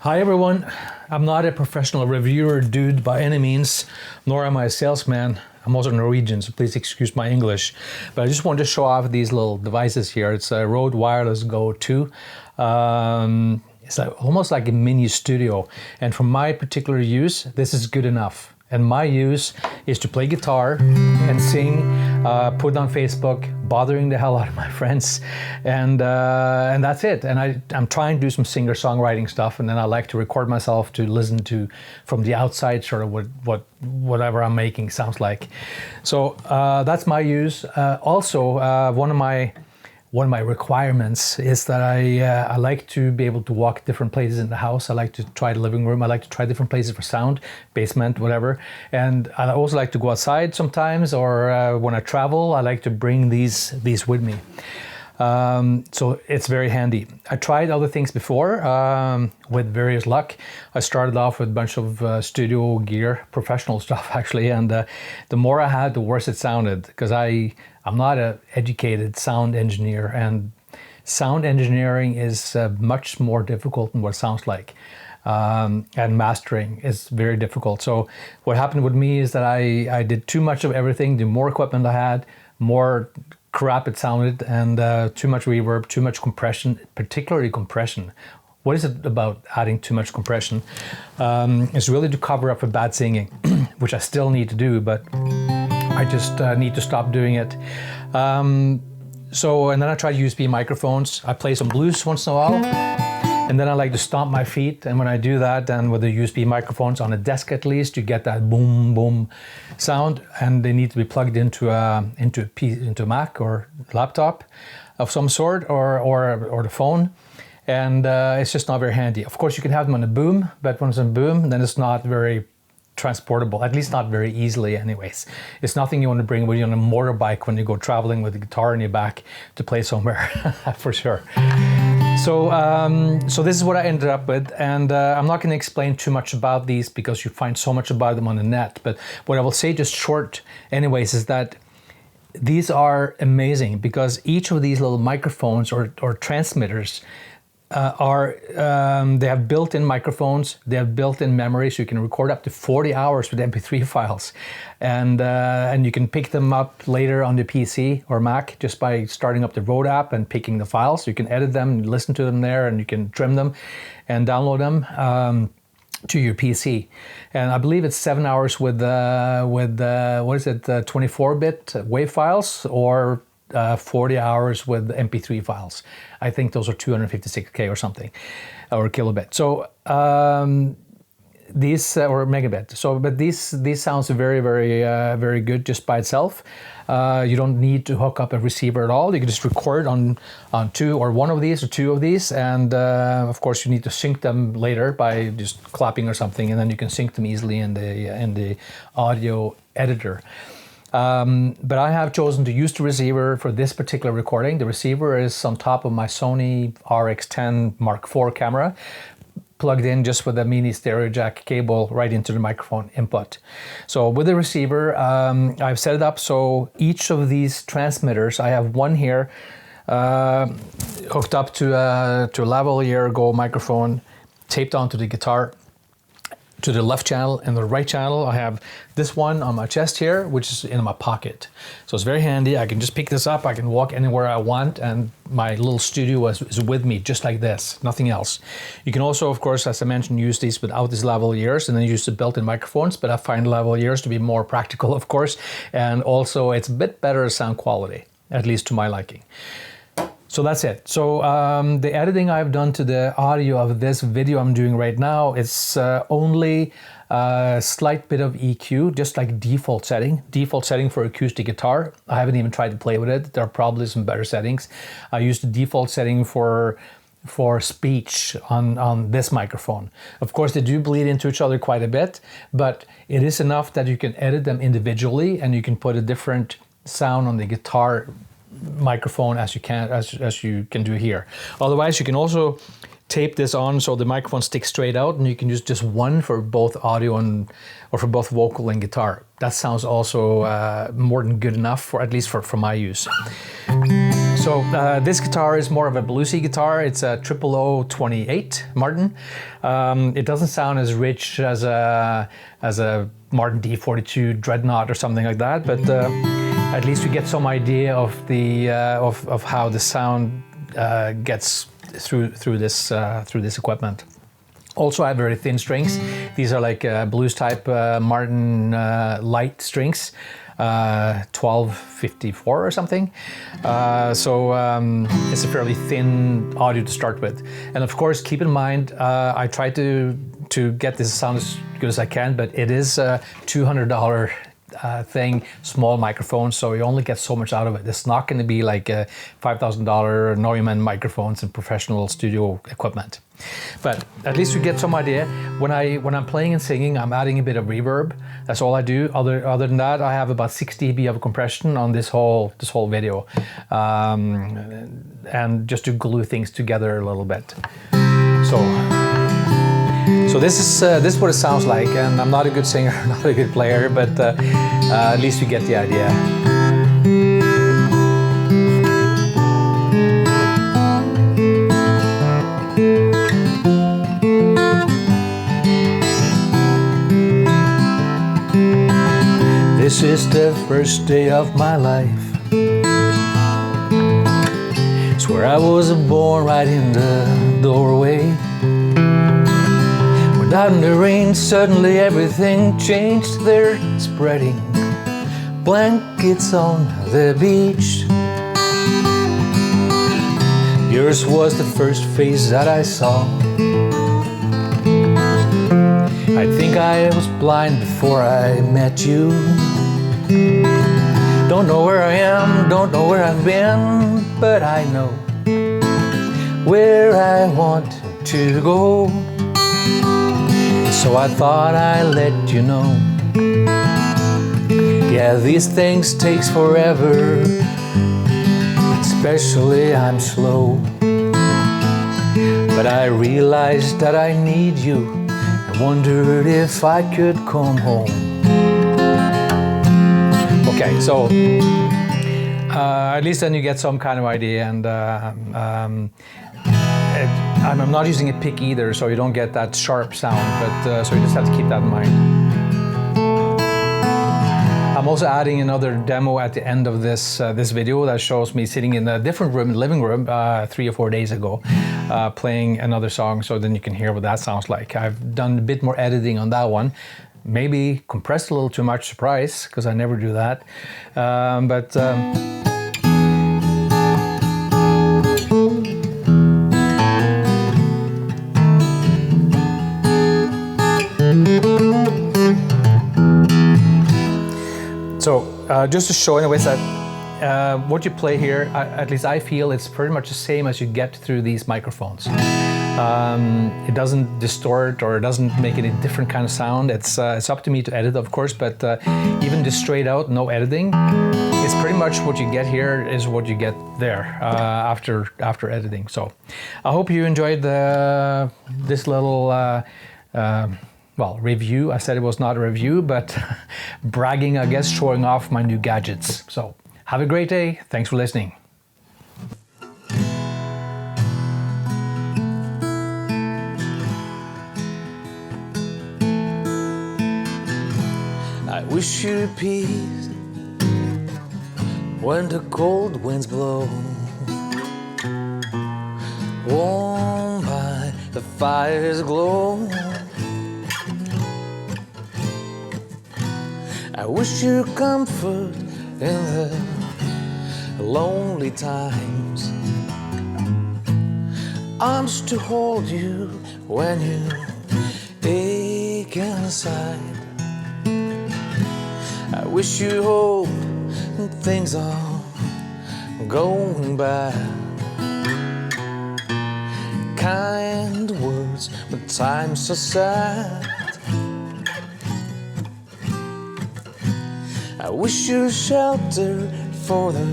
Hi everyone, I'm not a professional reviewer dude by any means, nor am I a salesman. I'm also Norwegian, so please excuse my English. But I just wanted to show off these little devices here. It's a Røde Wireless Go II. It's almost like a mini studio. And for my particular use, this is good enough. And my use is to play guitar and sing, put it on Facebook, bothering the hell out of my friends, and that's it. And I'm trying to do some singer-songwriting stuff, and then I like to record myself to listen to from the outside, sort of whatever I'm making sounds like. So that's my use. Also, one of my requirements is that I like to be able to walk different places in the house. I like to try the living room. I like to try different places for sound, basement, whatever. And I also like to go outside sometimes, or when I travel, I like to bring these with me. So it's very handy. I tried other things before with various luck. I started off with a bunch of studio gear, professional stuff actually, and the more I had, the worse it sounded, because I'm not an educated sound engineer, and sound engineering is much more difficult than what it sounds like. And mastering is very difficult. So what happened with me is that I did too much of everything. The more equipment I had, more crap it sounded, and too much reverb, too much compression, particularly compression. What is it about adding too much compression? It's really to cover up for bad singing, which I still need to do, but I just need to stop doing it. And then I try USB microphones. I play some blues once in a while, and then I like to stomp my feet. And when I do that, then with the USB microphones on a desk at least, you get that boom, boom sound, and they need to be plugged into a Mac or laptop of some sort, or the phone. And it's just not very handy. Of course, you can have them on a boom, but when it's on boom, then it's not very transportable, at least not very easily anyways. It's nothing you want to bring with you on a motorbike when you go traveling with a guitar in your back to play somewhere, for sure. So this is what I ended up with, and I'm not going to explain too much about these because you find so much about them on the net, but what I will say just short anyways is that these are amazing, because each of these little microphones or transmitters they have built-in microphones, they have built-in memory, so you can record up to 40 hours with MP3 files, and you can pick them up later on the PC or Mac just by starting up the Røde app and picking the files. You can edit them, listen to them there, and you can trim them and download them to your PC. And I believe it's 7 hours with what is it, 24-bit WAV files, or 40 hours with MP3 files. I think those are 256K or something, or kilobit. So these or megabit. So, but these sounds very, very, very good just by itself. You don't need to hook up a receiver at all. You can just record on two or one of these or two of these, and of course you need to sync them later by just clapping or something, and then you can sync them easily in the audio editor. But I have chosen to use the receiver for this particular recording. The receiver is on top of my Sony RX10 IV camera, plugged in just with a mini stereo jack cable right into the microphone input. So with the receiver, I've set it up so each of these transmitters, I have one here hooked up to a Lavalier Go microphone, taped onto the guitar. To the left channel and the right channel, I have this one on my chest here, which is in my pocket. So it's very handy. I can just pick this up. I can walk anywhere I want, and my little studio is with me, just like this, nothing else. You can also, of course, as I mentioned, use these without these lavaliers, and then use the built-in microphones, but I find lavaliers to be more practical, of course, and also it's a bit better sound quality, at least to my liking. So that's it. So the editing I've done to the audio of this video I'm doing right now is only a slight bit of EQ, just like default setting for acoustic guitar. I haven't even tried to play with it. There are probably some better settings. I used the default setting for speech on this microphone. Of course, they do bleed into each other quite a bit, but it is enough that you can edit them individually, and you can put a different sound on the guitar microphone as you can do here. Otherwise, you can also tape this on so the microphone sticks straight out, and you can use just one for both audio and or for both vocal and guitar. That sounds also more than good enough for at least for my use. So this guitar is more of a bluesy guitar. It's a 00028 Martin. It doesn't sound as rich as a Martin D42 Dreadnought or something like that, but at least you get some idea of the of how the sound gets through this equipment. Also, I have very thin strings. These are like blues type Martin light strings, 1254 or something. So it's a fairly thin audio to start with. And of course, keep in mind, I try to get this sound as good as I can, but it is a $200 thing, small microphone, so you only get so much out of it. It's not going to be like a $5,000 Neumann microphones and professional studio equipment. But at least you get some idea. When I'm playing and singing, I'm adding a bit of reverb. That's all I do. Other than that, I have about 6 dB of compression on this whole video, and just to glue things together a little bit. So this is what it sounds like, and I'm not a good singer, not a good player, but at least you get the idea. This is the first day of my life. Swear I was born right in the doorway. Out in the rain, suddenly everything changed. They're spreading blankets on the beach. Yours was the first face that I saw. I think I was blind before I met you. Don't know where I am, don't know where I've been, but I know where I want to go. So I thought I'd let you know. Yeah, these things takes forever, especially I'm slow. But I realized that I need you. I wondered if I could come home. Okay, so at least then you get some kind of idea, and I'm not using a pick either, so you don't get that sharp sound, but so you just have to keep that in mind. I'm also adding another demo at the end of this video that shows me sitting in a different room, living room, 3 or 4 days ago, playing another song, so then you can hear what that sounds like. I've done a bit more editing on that one. Maybe compressed a little too much, surprise, because I never do that. So just to show anyways that what you play here, at least I feel it's pretty much the same as you get through these microphones. It doesn't distort or it doesn't make any different kind of sound. It's up to me to edit, of course, but even just straight out, no editing, it's pretty much what you get here is what you get there after editing. So I hope you enjoyed this little well, review. I said it was not a review, but bragging, I guess, showing off my new gadgets. So have a great day. Thanks for listening. I wish you peace when the cold winds blow, warm by the fire's glow. I wish you comfort in the lonely times, arms to hold you when you ache inside. I wish you hope when things are going bad, kind words when times are sad. I wish you shelter for the